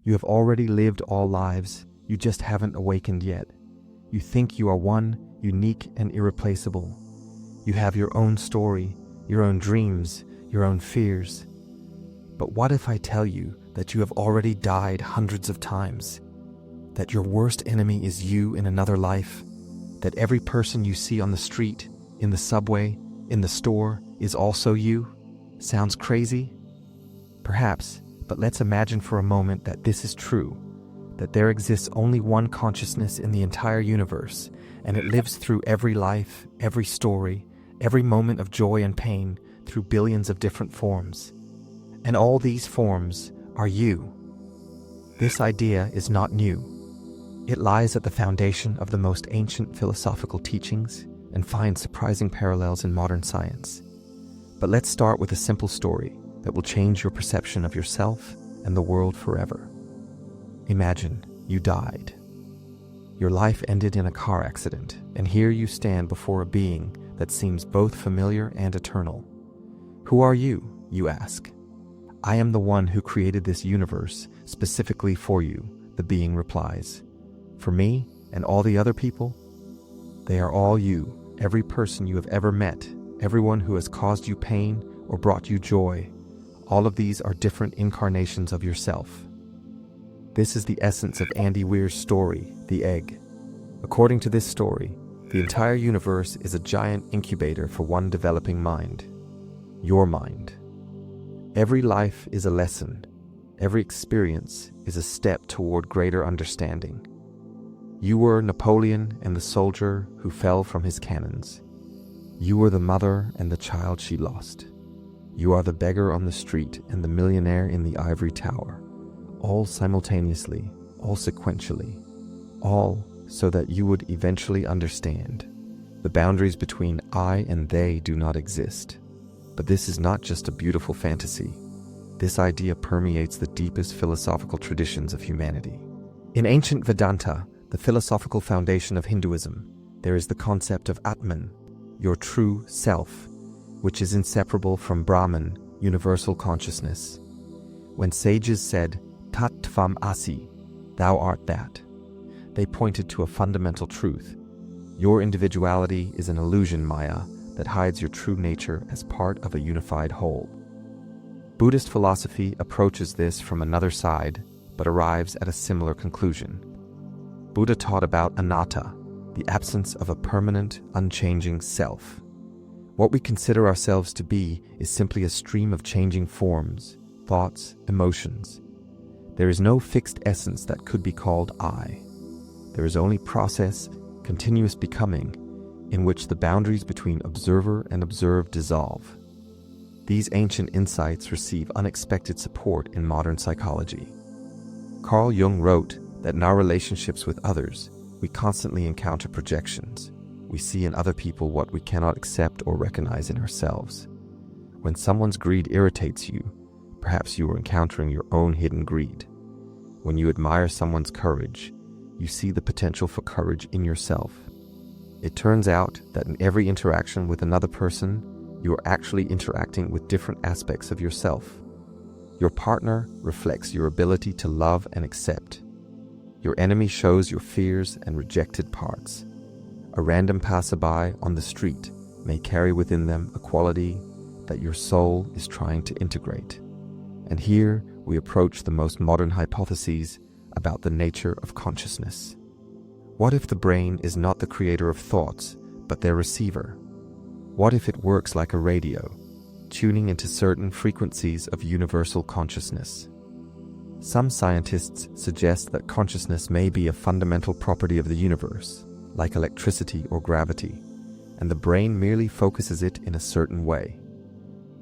You have already lived all lives, you just haven't awakened yet. You think you are one, unique and irreplaceable. You have your own story, your own dreams, your own fears. But what if I tell you that you have already died hundreds of times? That your worst enemy is you in another life? That every person you see on the street, in the subway, in the store, is also you? Sounds crazy? Perhaps, but let's imagine for a moment that this is true, that there exists only one consciousness in the entire universe, and it lives through every life, every story, every moment of joy and pain, through billions of different forms. And all these forms are you. This idea is not new. It lies at the foundation of the most ancient philosophical teachings and finds surprising parallels in modern science. But let's start with a simple story that will change your perception of yourself and the world forever. Imagine you died. Your life ended in a car accident, and here you stand before a being that seems both familiar and eternal. Who are you, you ask? I am the one who created this universe specifically for you, the being replies. For me and all the other people? They are all you, every person you have ever met, everyone who has caused you pain or brought you joy. All of these are different incarnations of yourself. This is the essence of Andy Weir's story, The Egg. According to this story, the entire universe is a giant incubator for one developing mind, your mind. Every life is a lesson. Every experience is a step toward greater understanding. You were Napoleon and the soldier who fell from his cannons. You were the mother and the child she lost. You are the beggar on the street and the millionaire in the ivory tower. All simultaneously, all sequentially, all so that you would eventually understand. The boundaries between I and they do not exist. But this is not just a beautiful fantasy. This idea permeates the deepest philosophical traditions of humanity. In ancient Vedanta, the philosophical foundation of Hinduism, there is the concept of Atman, your true self, which is inseparable from Brahman, universal consciousness. When sages said, Tat Tvam Asi, thou art that, they pointed to a fundamental truth. Your individuality is an illusion, Maya, that hides your true nature as part of a unified whole. Buddhist philosophy approaches this from another side, but arrives at a similar conclusion. Buddha taught about anatta, the absence of a permanent, unchanging self. What we consider ourselves to be is simply a stream of changing forms, thoughts, emotions. There is no fixed essence that could be called I. There is only process, continuous becoming, in which the boundaries between observer and observed dissolve. These ancient insights receive unexpected support in modern psychology. Carl Jung wrote that in our relationships with others, we constantly encounter projections. We see in other people what we cannot accept or recognize in ourselves. When someone's greed irritates you, perhaps you are encountering your own hidden greed. When you admire someone's courage, you see the potential for courage in yourself. It turns out that in every interaction with another person, you are actually interacting with different aspects of yourself. Your partner reflects your ability to love and accept. Your enemy shows your fears and rejected parts. A random passerby on the street may carry within them a quality that your soul is trying to integrate. And here we approach the most modern hypotheses about the nature of consciousness. What if the brain is not the creator of thoughts, but their receiver? What if it works like a radio, tuning into certain frequencies of universal consciousness? Some scientists suggest that consciousness may be a fundamental property of the universe, like electricity or gravity, and the brain merely focuses it in a certain way.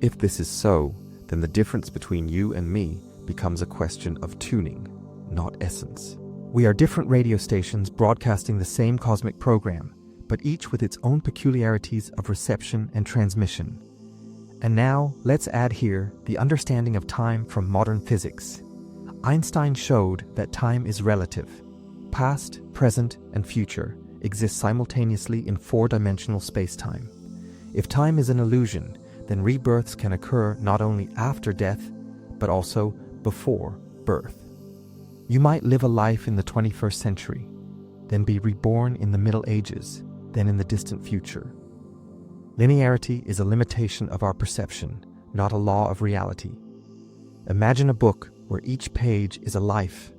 If this is so, then the difference between you and me becomes a question of tuning, not essence. We are different radio stations broadcasting the same cosmic program, but each with its own peculiarities of reception and transmission. And now, let's add here the understanding of time from modern physics. Einstein showed that time is relative. Past, present, and future exist simultaneously in four-dimensional space-time. If time is an illusion, then rebirths can occur not only after death, but also before birth. You might live a life in the 21st century, then be reborn in the Middle Ages, then in the distant future. Linearity is a limitation of our perception, not a law of reality. Imagine a book where each page is a life.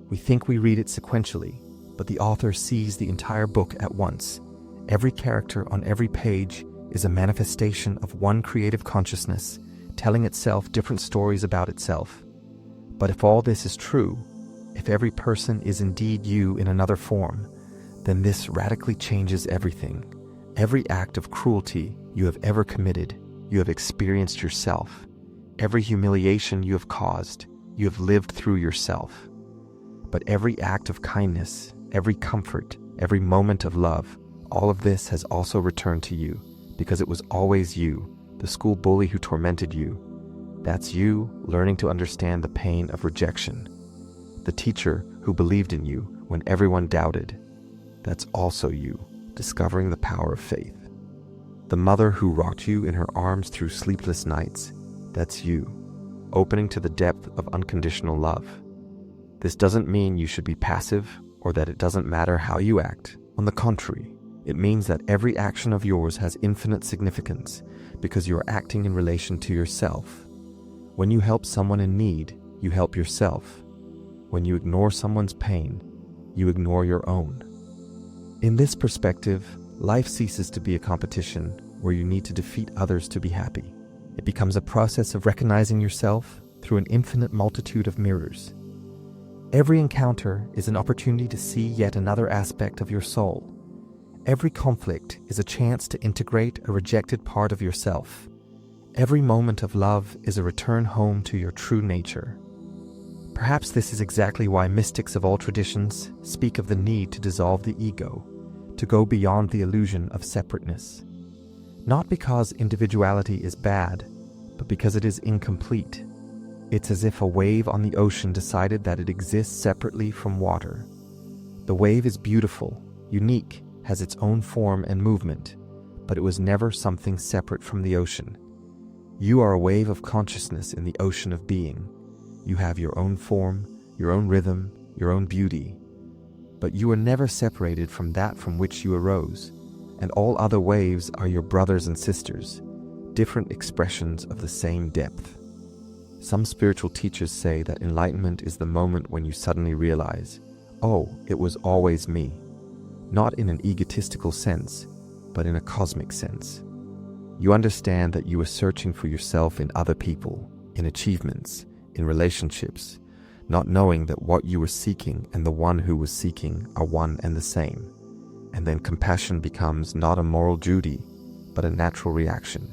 We think we read it sequentially, but the author sees the entire book at once. Every character on every page is a manifestation of one creative consciousness, telling itself different stories about itself. But if all this is true, if every person is indeed you in another form, then this radically changes everything. Every act of cruelty you have ever committed, you have experienced yourself. Every humiliation you have caused, you have lived through yourself. But every act of kindness, every comfort, every moment of love, all of this has also returned to you, because it was always you, the school bully who tormented you. That's you learning to understand the pain of rejection. The teacher who believed in you when everyone doubted. That's also you, discovering the power of faith. The mother who rocked you in her arms through sleepless nights. That's you, opening to the depth of unconditional love. This doesn't mean you should be passive or that it doesn't matter how you act. On the contrary, it means that every action of yours has infinite significance because you are acting in relation to yourself. When you help someone in need, you help yourself. When you ignore someone's pain, you ignore your own. In this perspective, life ceases to be a competition where you need to defeat others to be happy. It becomes a process of recognizing yourself through an infinite multitude of mirrors. Every encounter is an opportunity to see yet another aspect of your soul. Every conflict is a chance to integrate a rejected part of yourself. Every moment of love is a return home to your true nature. Perhaps this is exactly why mystics of all traditions speak of the need to dissolve the ego, to go beyond the illusion of separateness. Not because individuality is bad, but because it is incomplete. It's as if a wave on the ocean decided that it exists separately from water. The wave is beautiful, unique, has its own form and movement, but it was never something separate from the ocean. You are a wave of consciousness in the ocean of being. You have your own form, your own rhythm, your own beauty. But you are never separated from that from which you arose, and all other waves are your brothers and sisters, different expressions of the same depth. Some spiritual teachers say that enlightenment is the moment when you suddenly realize, oh, it was always me. Not in an egotistical sense, but in a cosmic sense. You understand that you were searching for yourself in other people, in achievements, in relationships, not knowing that what you were seeking and the one who was seeking are one and the same. And then compassion becomes not a moral duty, but a natural reaction.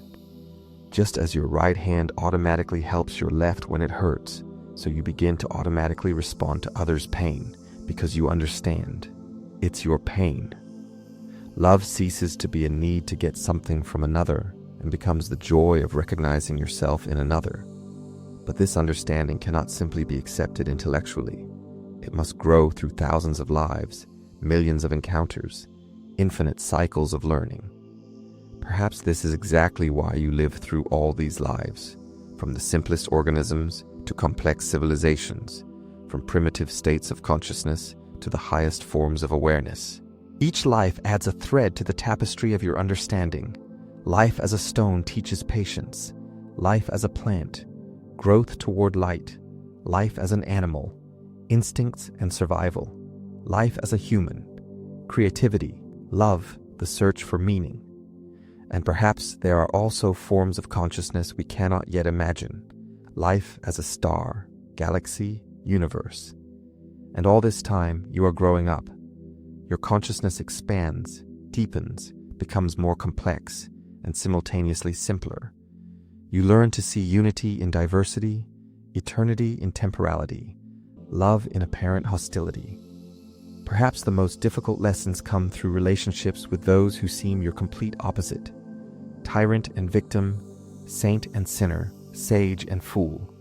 Just as your right hand automatically helps your left when it hurts, so you begin to automatically respond to others' pain because you understand. It's your pain. Love ceases to be a need to get something from another and becomes the joy of recognizing yourself in another. But this understanding cannot simply be accepted intellectually. It must grow through thousands of lives, millions of encounters, infinite cycles of learning. Perhaps this is exactly why you live through all these lives, from the simplest organisms to complex civilizations, from primitive states of consciousness to the highest forms of awareness. Each life adds a thread to the tapestry of your understanding. Life as a stone teaches patience. Life as a plant, growth toward light. Life as an animal, instincts and survival. Life as a human, creativity, love, the search for meaning. And perhaps there are also forms of consciousness we cannot yet imagine. Life as a star, galaxy, universe. And all this time, you are growing up. Your consciousness expands, deepens, becomes more complex, and simultaneously simpler. You learn to see unity in diversity, eternity in temporality, love in apparent hostility. Perhaps the most difficult lessons come through relationships with those who seem your complete opposite. Tyrant and victim, saint and sinner, sage and fool.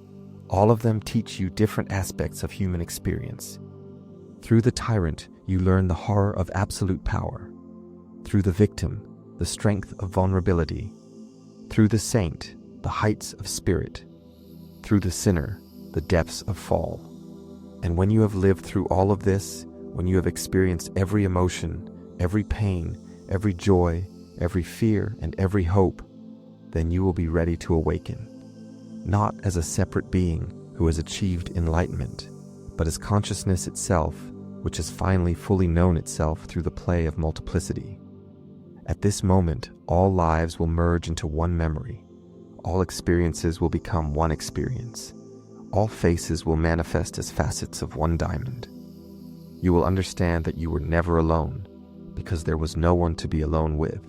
All of them teach you different aspects of human experience. Through the tyrant, you learn the horror of absolute power. Through the victim, the strength of vulnerability. Through the saint, the heights of spirit. Through the sinner, the depths of fall. And when you have lived through all of this, when you have experienced every emotion, every pain, every joy, every fear, and every hope, then you will be ready to awaken. Not as a separate being who has achieved enlightenment, but as consciousness itself, which has finally fully known itself through the play of multiplicity. At this moment, all lives will merge into one memory. All experiences will become one experience. All faces will manifest as facets of one diamond. You will understand that you were never alone, because there was no one to be alone with.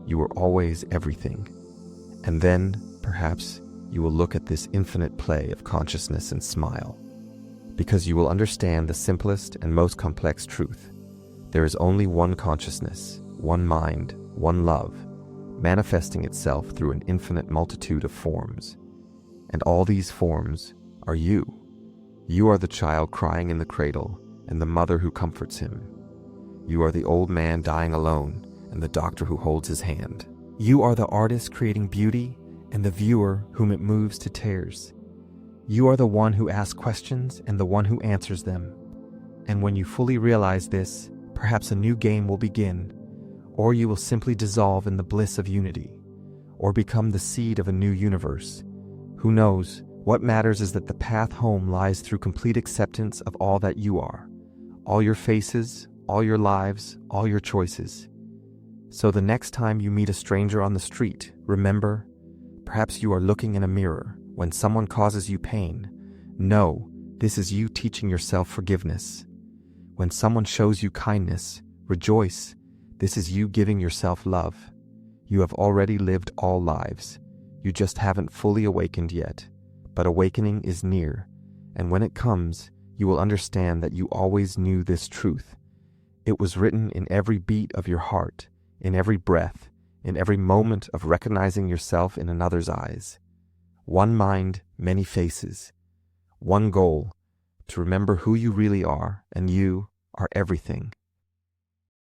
You were always everything. And then, perhaps, you will look at this infinite play of consciousness and smile, because you will understand the simplest and most complex truth. There is only one consciousness, one mind, one love, manifesting itself through an infinite multitude of forms. And all these forms are you. You are the child crying in the cradle and the mother who comforts him. You are the old man dying alone and the doctor who holds his hand. You are the artist creating beauty and the viewer whom it moves to tears. You are the one who asks questions and the one who answers them. And when you fully realize this, perhaps a new game will begin, or you will simply dissolve in the bliss of unity, or become the seed of a new universe. Who knows? What matters is that the path home lies through complete acceptance of all that you are, all your faces, all your lives, all your choices. So the next time you meet a stranger on the street, remember, perhaps you are looking in a mirror when someone causes you pain. No, this is you teaching yourself forgiveness. When someone shows you kindness, rejoice. This is you giving yourself love. You have already lived all lives. You just haven't fully awakened yet. But awakening is near, and when it comes, you will understand that you always knew this truth. It was written in every beat of your heart, in every breath, in every moment of recognizing yourself in another's eyes. One mind, many faces. One goal, to remember who you really are, and you are everything.